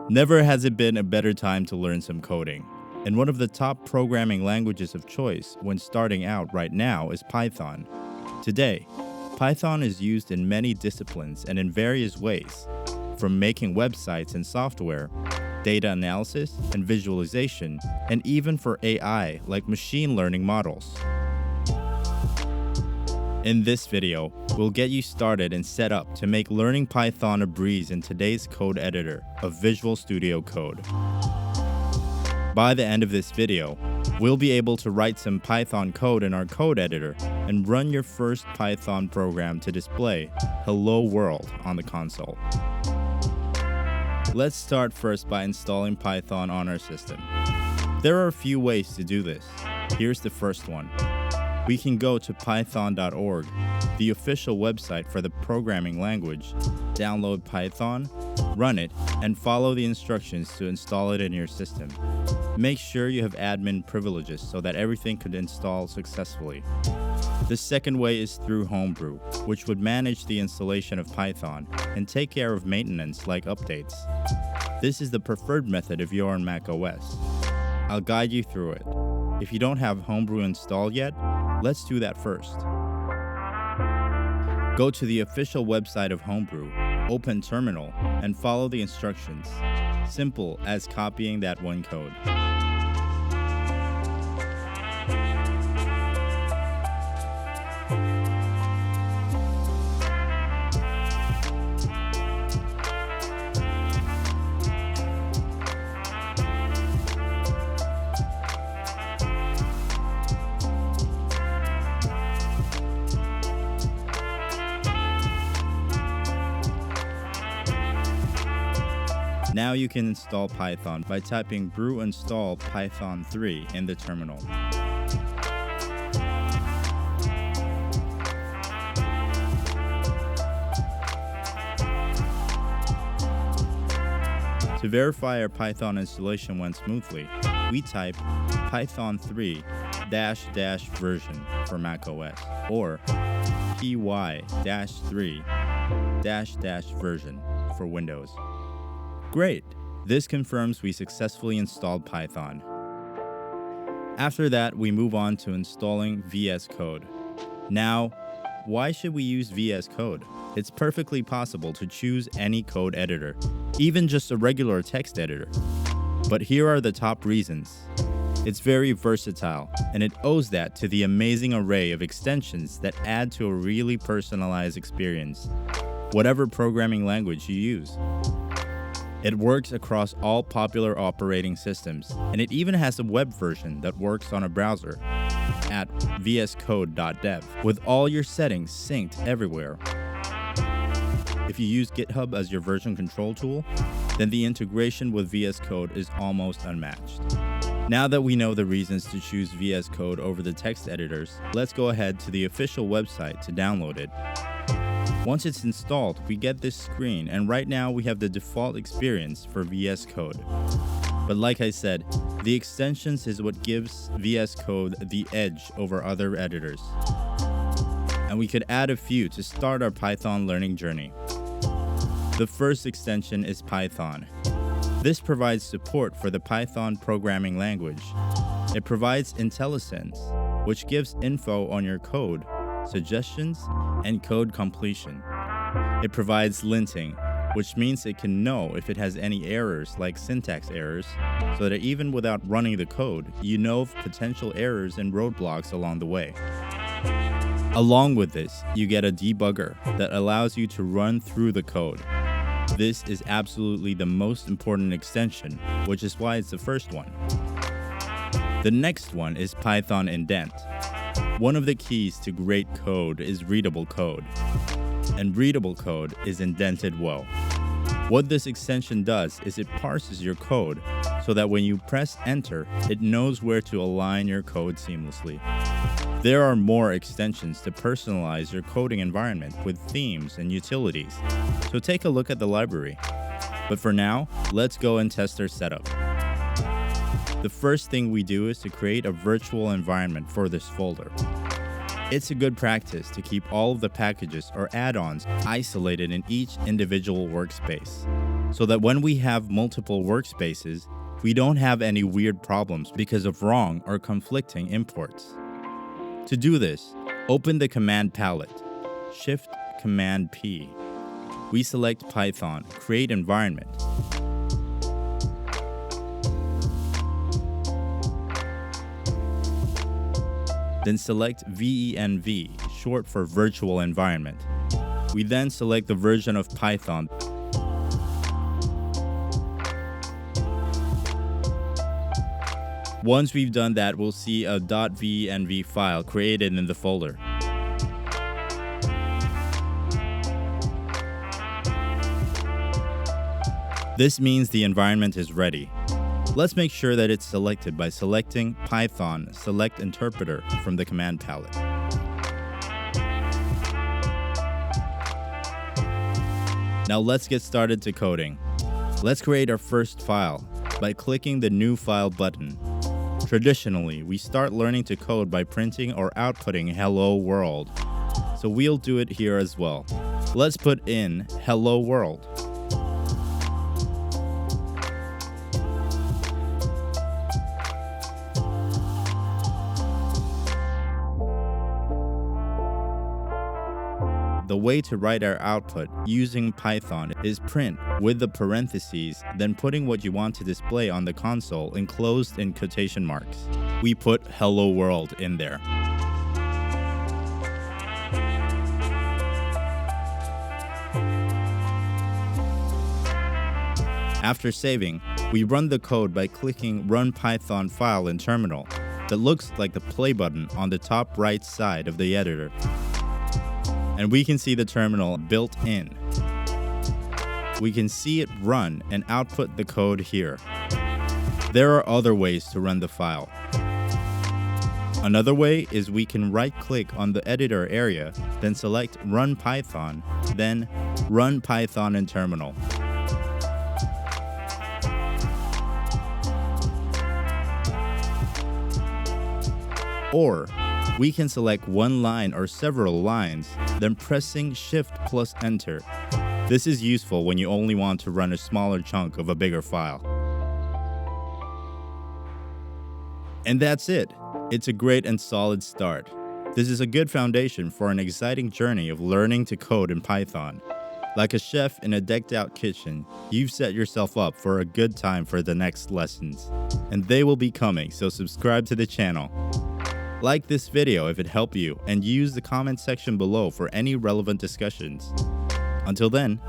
Never has it been a better time to learn some coding. And one of the top programming languages of choice when starting out right now is Python. Today, Python is used in many disciplines and in various ways, from making websites and software, data analysis and visualization, and even for AI like machine learning models. In this video, we'll get you started and set up to make learning Python a breeze in today's code editor of Visual Studio Code. By the end of this video, we'll be able to write some Python code in our code editor and run your first Python program to display "Hello World" on the console. Let's start first by installing Python on our system. There are a few ways to do this. Here's the first one. We can go to python.org, the official website for the programming language, download Python, run it, and follow the instructions to install it in your system. Make sure you have admin privileges so that everything could install successfully. The second way is through Homebrew, which would manage the installation of Python and take care of maintenance like updates. This is the preferred method if you're on macOS. I'll guide you through it. If you don't have Homebrew installed yet, let's do that first. Go to the official website of Homebrew, open Terminal, and follow the instructions. Simple as copying that one code. Now you can install Python by typing brew install python 3 in the terminal. To verify our Python installation went smoothly, we type python 3 -- version for macOS or py-3 -- version for Windows. Great! This confirms we successfully installed Python. After that, we move on to installing VS Code. Now, why should we use VS Code? It's perfectly possible to choose any code editor, even just a regular text editor. But here are the top reasons. It's very versatile, and it owes that to the amazing array of extensions that add to a really personalized experience, whatever programming language you use. It works across all popular operating systems, and it even has a web version that works on a browser at vscode.dev with all your settings synced everywhere. If you use GitHub as your version control tool, then the integration with VS Code is almost unmatched. Now that we know the reasons to choose VS Code over the text editors, let's go ahead to the official website to download it. Once it's installed, we get this screen, and right now we have the default experience for VS Code. But like I said, the extensions is what gives VS Code the edge over other editors. And we could add a few to start our Python learning journey. The first extension is Python. This provides support for the Python programming language. It provides IntelliSense, which gives info on your code, suggestions, and code completion. It provides linting, which means it can know if it has any errors like syntax errors, so that even without running the code, you know of potential errors and roadblocks along the way. Along with this, you get a debugger that allows you to run through the code. This is absolutely the most important extension, which is why it's the first one. The next one is Python Indent. One of the keys to great code is readable code, and readable code is indented well. What this extension does is it parses your code so that when you press enter, it knows where to align your code seamlessly. There are more extensions to personalize your coding environment with themes and utilities, so take a look at the library. But for now, let's go and test our setup. The first thing we do is to create a virtual environment for this folder. It's a good practice to keep all of the packages or add-ons isolated in each individual workspace, so that when we have multiple workspaces, we don't have any weird problems because of wrong or conflicting imports. To do this, open the command palette, Shift-Command-P. We select Python, Create Environment. Then select VENV, short for Virtual Environment. We then select the version of Python. Once we've done that, we'll see a .venv file created in the folder. This means the environment is ready. Let's make sure that it's selected by selecting Python Select Interpreter from the command palette. Now let's get started to coding. Let's create our first file by clicking the New File button. Traditionally, we start learning to code by printing or outputting Hello World, so we'll do it here as well. Let's put in Hello World. The way to write our output using Python is print with the parentheses, then putting what you want to display on the console enclosed in quotation marks. We put Hello World in there. After saving, we run the code by clicking Run Python File in Terminal that looks like the play button on the top right side of the editor. And we can see the terminal built in. We can see it run and output the code here. There are other ways to run the file. Another way is we can right-click on the editor area, then select Run Python, then Run Python in Terminal. Or we can select one line or several lines, then pressing Shift plus Enter. This is useful when you only want to run a smaller chunk of a bigger file. And that's it. It's a great and solid start. This is a good foundation for an exciting journey of learning to code in Python. Like a chef in a decked-out kitchen, you've set yourself up for a good time for the next lessons. And they will be coming, so subscribe to the channel. Like this video if it helped you, and use the comment section below for any relevant discussions. Until then,